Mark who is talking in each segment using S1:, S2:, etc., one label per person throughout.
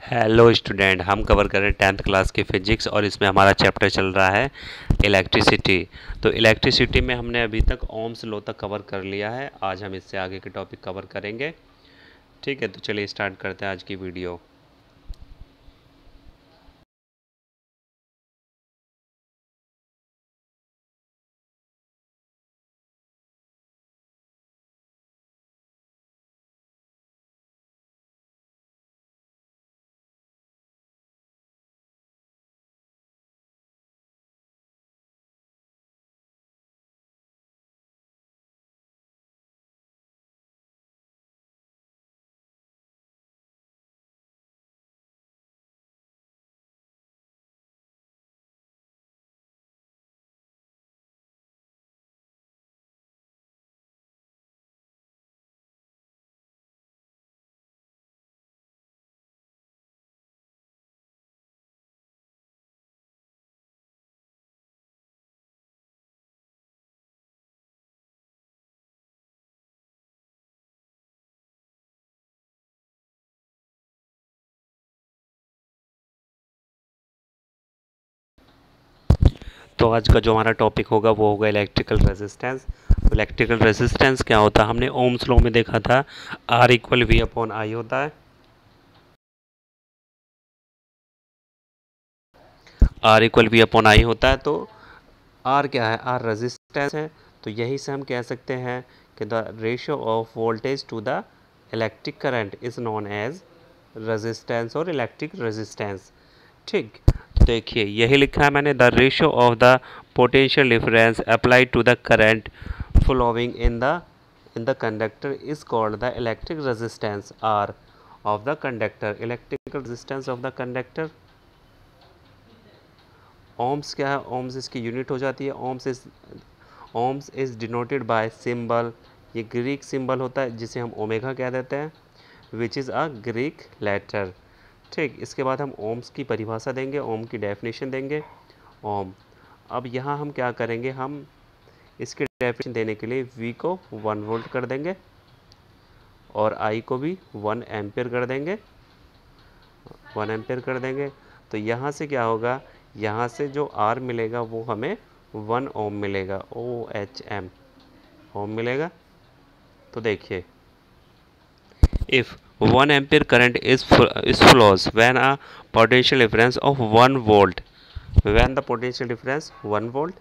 S1: Hello student, हम cover कर रहे हैं 10th क्लास की फिजिक्स और इसमें हमारा चैप्टर चल रहा है इलेक्ट्रिसिटी। तो इलेक्ट्रिसिटी में हमने अभी तक ओम्स लॉ तक कवर कर लिया है। आज हम इससे आगे के टॉपिक कवर करेंगे। ठीक है, तो चलिए स्टार्ट करते हैं आज की वीडियो। तो आज का जो हमारा टॉपिक होगा वो होगा इलेक्ट्रिकल रेजिस्टेंस। इलेक्ट्रिकल रेजिस्टेंस क्या होता है, हमने ओम्स लॉ में देखा था R equal V upon I होता है। R equal V upon I होता है। तो R क्या है, R रेजिस्टेंस है। तो यही से हम कह सकते हैं कि the ratio of voltage to the electric current is known as resistance और इलेक्ट्रिक रेजिस्टेंस। ठीक, देखिए यही लिखा है मैंने, the ratio of the potential difference applied to the current flowing in the conductor is called the electric resistance R of the conductor. Electrical resistance of the conductor. Ohms क्या है, ohms इसकी unit हो जाती है। Ohms is denoted by symbol, ये Greek symbol होता है जिसे हम ओमेगा कह देते हैं, which is a Greek letter. ठीक, इसके बाद हम ओम्स की परिभाषा देंगे, ओम की डेफिनेशन देंगे। ओम, अब यहाँ हम क्या करेंगे, हम इसकी डेफिनेशन देने के लिए V को 1 वोल्ट कर देंगे और I को भी 1 एम्पियर कर देंगे, 1 एम्पियर कर देंगे। तो यहाँ से क्या होगा, यहाँ से जो R मिलेगा वो हमें 1 ओम मिलेगा, OHM ओम मिलेगा। तो देखिए, if 1 ampere current is flows when a potential difference of 1 volt, when the potential difference 1 volt,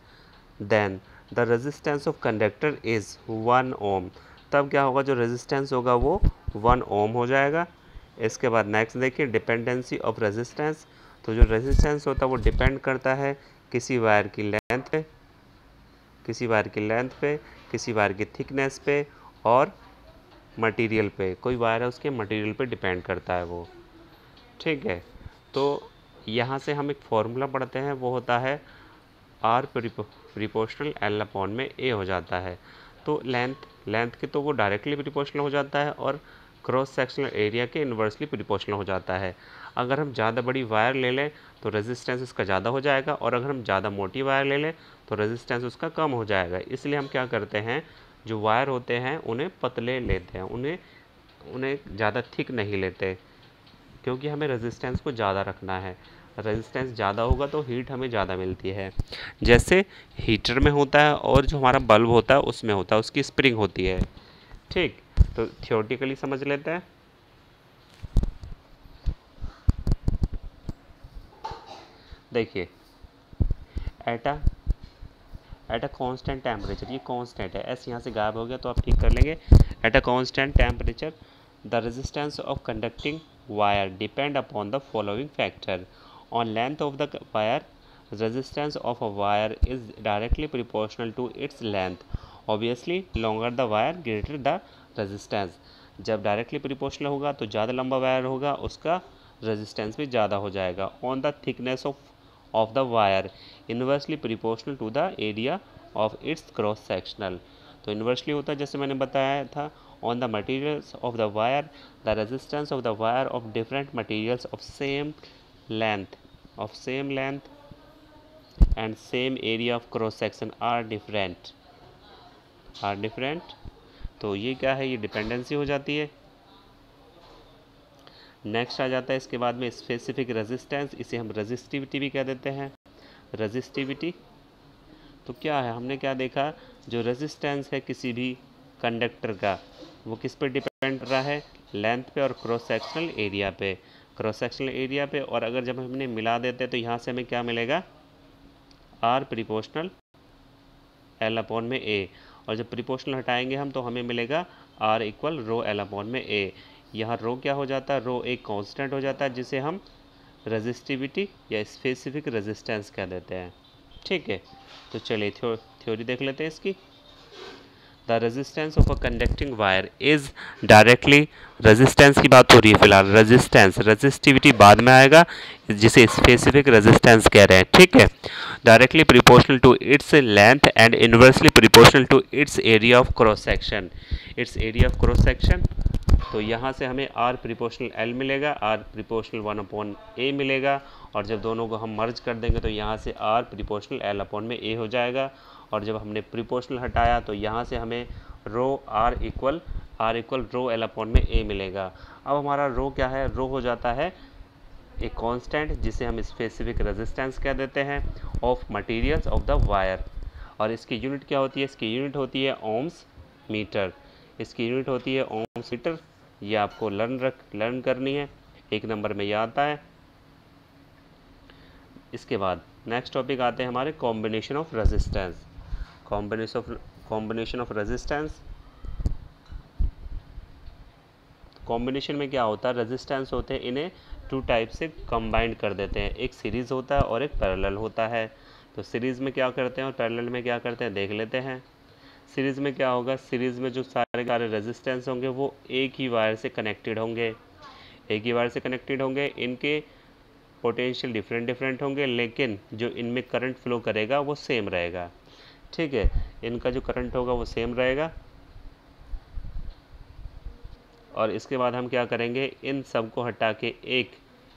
S1: then the resistance of conductor is 1 ohm। तब क्या होगा, जो रेजिस्टेंस होगा वो 1 ओम हो जाएगा। इसके बाद नेक्स्ट देखिए, डिपेंडेंसी ऑफ रेजिस्टेंस। तो जो रेजिस्टेंस होता है वो डिपेंड करता है किसी वायर की लेंथ पे, किसी वायर की लेंथ पे, किसी वायर की थिकनेस पे और मटेरियल पे। कोई वायर है उसके मटेरियल पे डिपेंड करता है वो। ठीक है, तो यहाँ से हम एक फॉर्मूला पढ़ते हैं, वो होता है R प्रिपोर्शनल L अपॉन में A हो जाता है। तो लेंथ के तो वो डायरेक्टली प्रिपोर्शनल हो जाता है और क्रॉस सेक्शनल एरिया के इन्वर्सली प्रिपोर्शनल हो जाता है। अगर हम ज़्यादा बड़ी वायर ले लें तो रेजिस्टेंस उसका ज़्यादा हो जाएगा, और अगर हम ज़्यादा मोटी वायर ले लें तो रेजिस्टेंस उसका कम हो जाएगा। इसलिए हम क्या करते हैं, जो वायर होते हैं उन्हें पतले लेते हैं, उन्हें ज़्यादा थिक नहीं लेते, क्योंकि हमें रेजिस्टेंस को ज़्यादा रखना है। रेजिस्टेंस ज़्यादा होगा तो हीट हमें ज़्यादा मिलती है, जैसे हीटर में होता है और जो हमारा बल्ब होता है उसमें होता है, उसकी स्प्रिंग होती है। ठीक, तो थियोरेटिकली समझ लेते हैं। देखिए, एटा एट अ कांस्टेंट टेम्परेचर, ये कांस्टेंट है, एस यहाँ से गायब हो गया तो आप ठीक कर लेंगे। At a constant temperature the resistance of conducting wire depend upon the following factor. On length of the wire, resistance of a wire is directly proportional to its length। obviously longer the wire greater the resistance। जब directly proportional होगा तो ज़्यादा लंबा wire होगा, उसका resistance भी ज़्यादा हो जाएगा। On the thickness of the wire inversely proportional to the area of its cross sectional. तो इन्वर्सली होता है, जैसे मैंने बताया था, on the materials of the wire the resistance of the wire of different materials of same length and same area of cross section are different। तो ये क्या है, ये डिपेंडेंसी हो जाती है। नेक्स्ट आ जाता है इसके बाद में स्पेसिफिक रेजिस्टेंस, इसे हम रेजिस्टिविटी भी कह देते हैं। रेजिस्टिविटी तो क्या है, हमने क्या देखा, जो रेजिस्टेंस है किसी भी कंडक्टर का वो किस पे डिपेंड कर रहा है, लेंथ पे और क्रॉस सेक्शनल एरिया पे, क्रॉस सेक्शनल एरिया पे। और अगर जब हमने मिला देते हैं तो यहाँ से हमें क्या मिलेगा, आर प्रिपोर्शनल एल अपॉन में ए, और जब प्रिपोर्शनल हटाएंगे हम तो हमें मिलेगा R equal rho L upon में ए। यहाँ रो क्या हो जाता है, रो एक कांस्टेंट हो जाता है जिसे हम रेजिस्टिविटी या स्पेसिफिक रेजिस्टेंस कह देते हैं। ठीक है, तो चलिए थ्योरी देख लेते हैं इसकी। The resistance of a conducting wire is directly, resistance की बात हो रही है फिलहाल, रेजिस्टेंस, रेजिस्टिविटी बाद में आएगा जिसे स्पेसिफिक रेजिस्टेंस कह रहे हैं। ठीक है, directly proportional to its length and inversely proportional to its area of cross section, its area of cross section. तो यहाँ से हमें आर प्रिपोर्शनल एल मिलेगा, आर प्रिपोर्शनल 1 अपॉन ए मिलेगा, और जब दोनों को हम मर्ज कर देंगे तो यहाँ से आर प्रिपोर्शनल एल अपॉन में ए हो जाएगा। और जब हमने प्रिपोर्शनल हटाया तो यहाँ से हमें rho R equal rho L upon में ए मिलेगा। अब हमारा रो क्या है, रो हो जाता है एक कांस्टेंट जिसे हम स्पेसिफिक रेजिस्टेंस कह देते हैं of materials of the wire. और इसकी यूनिट क्या होती है, इसकी यूनिट होती है ओम्स मीटर, इसकी यूनिट होती है ओम्स मीटर। ये आपको लर्न करनी है, एक नंबर में ये आता है। इसके बाद नेक्स्ट टॉपिक आते हैं हमारे combination of resistance, combination of resistance. Combination में क्या होता है, रेजिस्टेंस होते हैं इन्हें टू टाइप से कंबाइंड कर देते हैं, एक सीरीज़ होता है और एक पैरेलल होता है। तो सीरीज़ में क्या करते हैं और पैरेलल में क्या करते हैं देख लेते हैं। सीरीज़ में क्या होगा, सीरीज़ में जो सारे रेजिस्टेंस होंगे वो एक ही वायर से कनेक्टेड होंगे, एक ही वायर से कनेक्टेड होंगे। इनके पोटेंशियल डिफरेंट होंगे, लेकिन जो इनमें करंट फ्लो करेगा वो सेम रहेगा। ठीक है, इनका जो करंट होगा वो सेम रहेगा। और इसके बाद हम क्या करेंगे, इन सब को हटा के एक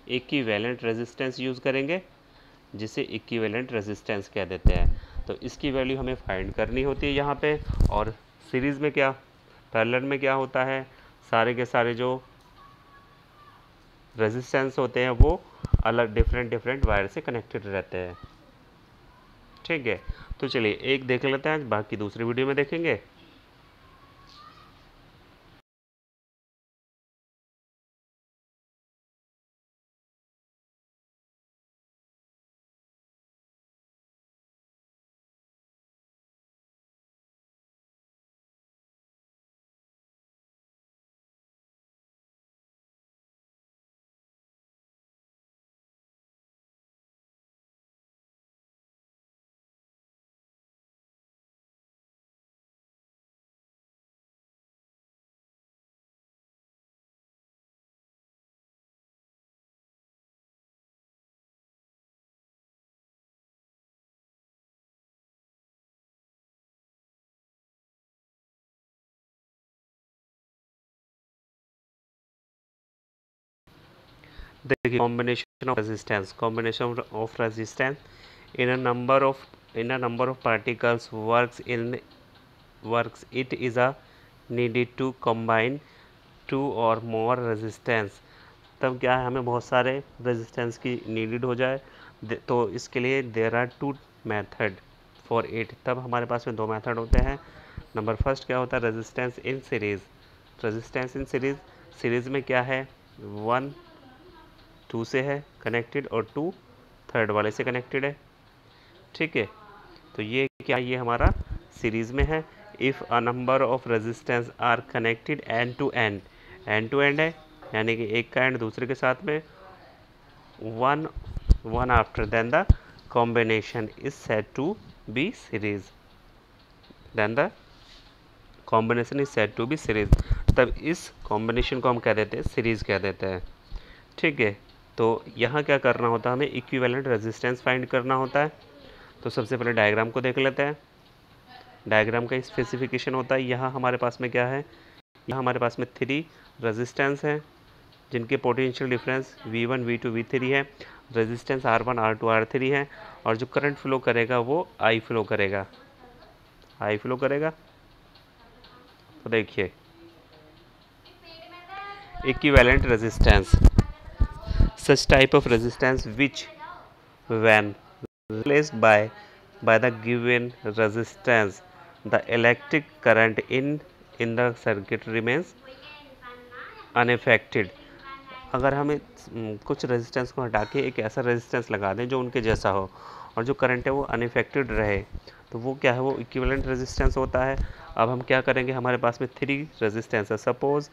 S1: इक्विवेलेंट रेजिस्टेंस यूज़ करेंगे जिसे इक्विवेलेंट रेजिस्टेंस कह देते हैं। तो इसकी वैल्यू हमें फाइंड करनी होती है यहाँ पे। और सीरीज़ में क्या, पैरेलल में क्या होता है, सारे के सारे जो रेजिस्टेंस होते हैं वो अलग डिफरेंट वायर से कनेक्टेड रहते हैं। ठीक है, तो चलिए एक देख लेते हैं, बाकी दूसरी वीडियो में देखेंगे। देखिए combination of resistance in a number of particles works it is a needed to combine two और मोर रेजिस्टेंस। तब क्या है, हमें बहुत सारे रेजिस्टेंस की नीडेड हो जाए तो इसके लिए there are two method for it. तब हमारे पास में दो मेथड होते हैं। नंबर फर्स्ट क्या होता है, resistance in series. Resistance in series में क्या है, 1 2 से है कनेक्टेड और 2 थर्ड वाले से कनेक्टेड है। ठीक है, तो ये क्या, ये हमारा सीरीज़ में है। If a number of resistance are connected end to end है, यानी कि एक का एंड दूसरे के साथ में, one after then the combination is said to be series, then the combination is said to be series. तब इस कॉम्बिनेशन को हम कह देते हैं सीरीज़ कह देते हैं। ठीक है, तो यहाँ क्या करना होता है, हमें इक्विवेलेंट रेजिस्टेंस फाइंड करना होता है। तो सबसे पहले डायग्राम को देख लेते हैं। डायग्राम का स्पेसिफिकेशन होता है, यहाँ हमारे पास में क्या है, यहाँ हमारे पास में 3 रेजिस्टेंस हैं जिनके potential difference V1 V2 V3 है। रेजिस्टेंस R1 R2 R3 है, और जो करंट फ्लो करेगा वो I फ्लो करेगा, तो देखिए equivalent resistance such type of resistance which when replaced by the given resistance the electric current in the circuit remains unaffected। अगर हम कुछ रेजिस्टेंस को हटा के एक ऐसा रेजिस्टेंस लगा दें जो उनके जैसा हो और जो करंट है वो अनइफेक्टेड रहे, तो वो क्या है, वो इक्विवेलेंट रेजिस्टेंस होता है। अब हम क्या करेंगे, हमारे पास में 3 रेजिस्टेंस है। Suppose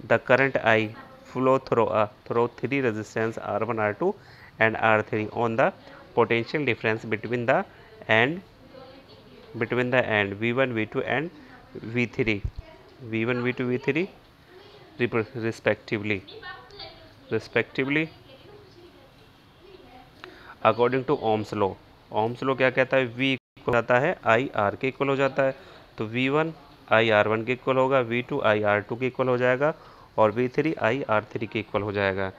S1: the current I flow through 3 resistance R1 R2 and R3 on the potential difference between the end V1 V2 and V3 V3 respectively according to Ohm's law. Ohm's law क्या कहता है, V equal जाता है I R के equal हो जाता है, तो V1 I R1 के इक्वल होगा, V2 I R2 के इक्वल हो जाएगा और V3 I R3 के इक्वल हो जाएगा।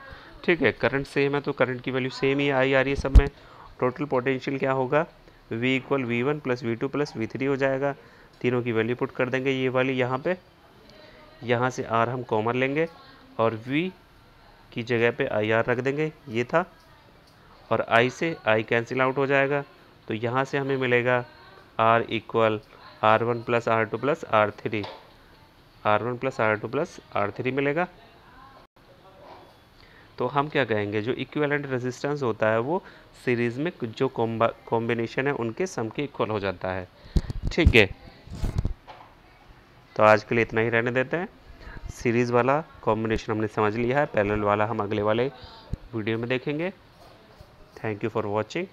S1: ठीक है, करंट सेम है तो करंट की वैल्यू सेम ही आई आ रही है सब में। टोटल पोटेंशियल क्या होगा, V equal V1 plus V2 plus V3 हो जाएगा। तीनों की वैल्यू पुट कर देंगे ये वाली यहाँ पे, यहाँ से R हम कॉमन लेंगे और V की जगह पे IR रख देंगे, ये था, और I से I कैंसिल आउट हो जाएगा, तो यहाँ से हमें मिलेगा R equal R1 plus R2 plus R3, R1 plus R2 plus R3 मिलेगा। तो हम क्या कहेंगे, जो इक्विवेलेंट रेजिस्टेंस होता है वो सीरीज़ में जो कॉम्बिनेशन है उनके सम के इक्वल हो जाता है। ठीक है, तो आज के लिए इतना ही रहने देते हैं। सीरीज़ वाला कॉम्बिनेशन हमने समझ लिया है, पैरेलल वाला हम अगले वाले वीडियो में देखेंगे। Thank you for watching.